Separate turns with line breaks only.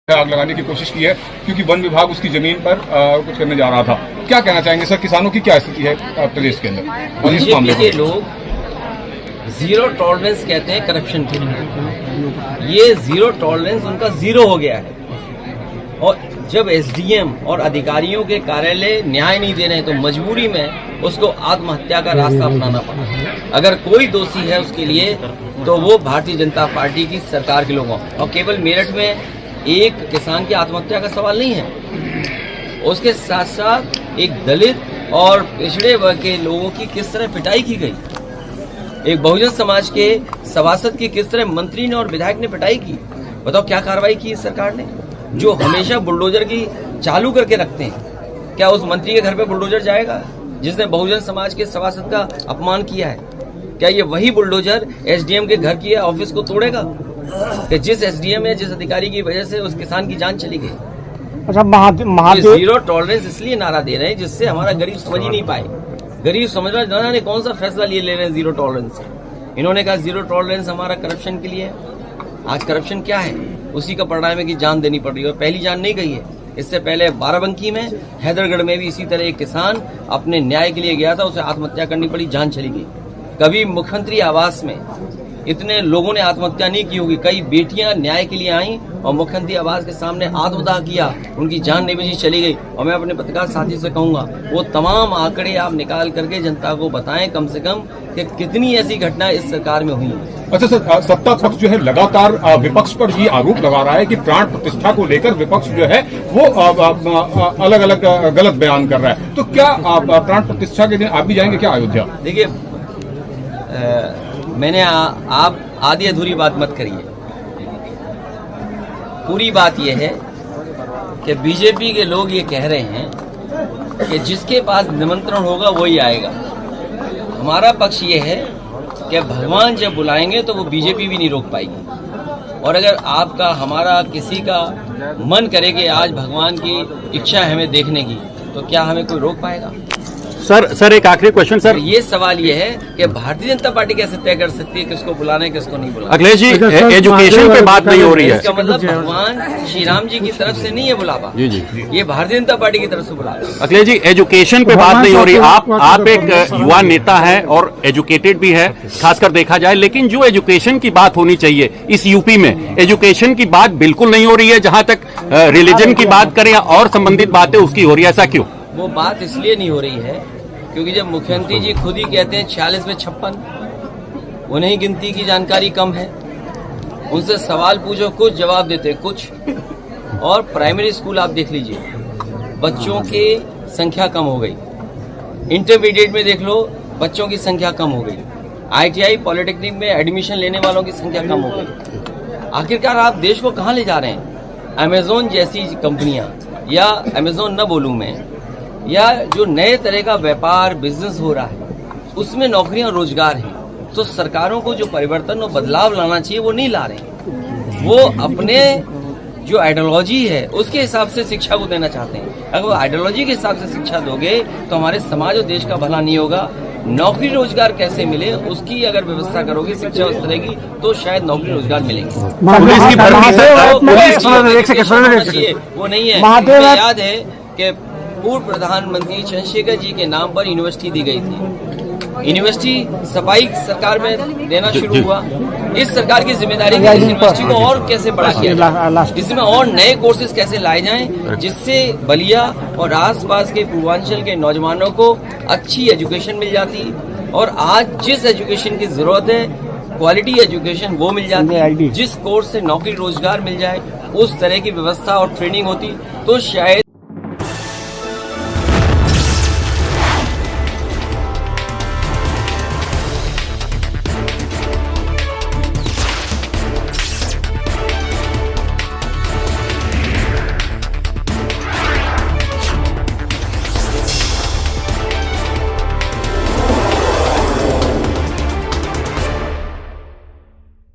आग लगाने की कोशिश की है क्योंकि वन विभाग उसकी जमीन पर कुछ करने जा रहा था। क्या कहना चाहेंगे सर, किसानों की क्या स्थिति है प्रदेश के अंदर और इस मामले
के लोग जीरो टॉलरेंस कहते हैं करप्शन के लिए। ये जीरो टॉलरेंस उनका जीरो हो गया है और जब एसडीएम और अधिकारियों के कार्यालय न्याय नहीं दे रहे हैं तो मजबूरी में उसको आत्महत्या का रास्ता अपनाना पड़ा। अगर कोई दोषी है उसके लिए तो वो भारतीय जनता पार्टी की सरकार के लोगों, और केवल मेरठ में एक किसान की आत्महत्या का सवाल नहीं है, उसके साथ साथ एक दलित और पिछड़े वर्ग के लोगों की किस तरह पिटाई की गई, एक बहुजन समाज के सभासद की किस तरह मंत्री ने और विधायक ने पिटाई की। बताओ क्या कार्रवाई की इस सरकार ने, जो हमेशा बुलडोजर की चालू करके रखते हैं। क्या उस मंत्री के घर पे बुलडोजर जाएगा जिसने बहुजन समाज के सभासद का अपमान किया है? क्या ये वही बुलडोजर एसडीएम के घर की ऑफिस को तोड़ेगा कि जिस एसडीएम या जिस अधिकारी की वजह से उस किसान की जान चली गई?
अच्छा,
जीरो टॉलरेंस इसलिए नारा दे रहे हैं जिससे हमारा गरीब समझ ही नहीं पाए। गरीब समझ रहा जाना ने कौन सा फैसला लिए ले रहे हैं जीरो टॉलरेंस। इन्होंने कहा जीरो टॉलरेंस हमारा करप्शन के लिए है। आज करप्शन क्या है, उसी का परिणाम है कि जान देनी पड़ रही है। पहली जान नहीं गई है, इससे पहले बाराबंकी में, हैदरगढ़ में भी इसी तरह एक किसान अपने न्याय के लिए गया था, उसे आत्महत्या करनी पड़ी, जान चली गई। कभी मुख्यमंत्री आवास में इतने लोगों ने आत्महत्या नहीं की होगी। कई बेटियां न्याय के लिए आई और मुख्यमंत्री आवास के सामने आत्मदाह किया, उनकी जान नहीं बची, चली गई। और मैं अपने पत्रकार साथी से कहूंगा वो तमाम आंकड़े आप निकाल करके जनता को बताएं कम से कम कि कितनी ऐसी घटना इस सरकार में हुई है।
अच्छा सर, सत्ता पक्ष जो है लगातार विपक्ष पर ये आरोप लगा रहा है कि प्राण प्रतिष्ठा को लेकर विपक्ष जो है वो अलग अलग गलत बयान कर रहा है। तो क्या प्राण प्रतिष्ठा के दिन आप भी जाएंगे क्या अयोध्या?
देखिए, मैंने आप आधी अधूरी बात मत करिए। पूरी बात यह है कि बीजेपी के लोग ये कह रहे हैं कि जिसके पास निमंत्रण होगा वही आएगा। हमारा पक्ष ये है कि भगवान जब बुलाएंगे तो वो बीजेपी भी नहीं रोक पाएगी। और अगर आपका हमारा किसी का मन करे कि आज भगवान की इच्छा है हमें देखने की, तो क्या हमें कोई रोक पाएगा?
सर एक आखिरी क्वेश्चन सर।
ये सवाल ये है कि भारतीय जनता पार्टी कैसे तय कर सकती है किसको बुलाना है किसको नहीं बुलाना।
अखिलेश जी, एजुकेशन पे बात नहीं हो रही है।
इसका मतलब भगवान श्री राम जी की तरफ से नहीं है बुलावा,
जी,
ये भारतीय जनता पार्टी की तरफ से बुलावा।
अखिलेश जी, एजुकेशन पे बात नहीं हो रही। आप एक युवा नेता है और एजुकेटेड भी है, खासकर देखा जाए, लेकिन जो एजुकेशन की बात होनी चाहिए इस यूपी में, एजुकेशन की बात बिल्कुल नहीं हो रही है। जहां तक रिलीजन की बात करें या और संबंधित बातें उसकी हो रही है, ऐसा क्यों?
वो बात इसलिए नहीं हो रही है क्योंकि जब मुख्यमंत्री जी खुद ही कहते हैं 46 में 56, उन्हें गिनती की जानकारी कम है। उनसे सवाल पूछो कुछ, जवाब देते कुछ। और प्राइमरी स्कूल आप देख लीजिए, बच्चों की संख्या कम हो गई। इंटरमीडिएट में देख लो, बच्चों की संख्या कम हो गई। ITI पॉलिटेक्निक में एडमिशन लेने वालों की संख्या कम हो गई। आखिरकार आप देश को कहाँ ले जा रहे हैं? अमेजोन जैसी कंपनियां, या अमेजोन न बोलूं मैं, या जो नए तरह का व्यापार बिजनेस हो रहा है उसमें नौकरियां और रोजगार हैं। तो सरकारों को जो परिवर्तन और बदलाव लाना चाहिए वो नहीं ला रहे। वो अपने जो आइडियोलॉजी है उसके हिसाब से शिक्षा को देना चाहते हैं। अगर वो आइडियोलॉजी के हिसाब से शिक्षा दोगे तो हमारे समाज और देश का भला नहीं होगा। नौकरी रोजगार कैसे मिले उसकी अगर व्यवस्था करोगे, शिक्षा उस तरह की, तो शायद नौकरी रोजगार मिलेंगे। वो नहीं है। मुझे याद है कि पूर्व प्रधानमंत्री चंद्रशेखर जी के नाम पर यूनिवर्सिटी दी गई थी। यूनिवर्सिटी सफाई सरकार में देना शुरू हुआ। इस सरकार की जिम्मेदारी है इस यूनिवर्सिटी को और कैसे बड़ा किया जाए, इसमें और नए कोर्सेज कैसे लाए जाएं जिससे बलिया और आसपास के पूर्वांचल के नौजवानों को अच्छी एजुकेशन मिल जाती। और आज जिस एजुकेशन की जरूरत है, क्वालिटी एजुकेशन, वो मिल जाती है। जिस कोर्स से नौकरी रोजगार मिल जाए उस तरह की व्यवस्था और ट्रेनिंग होती तो शायद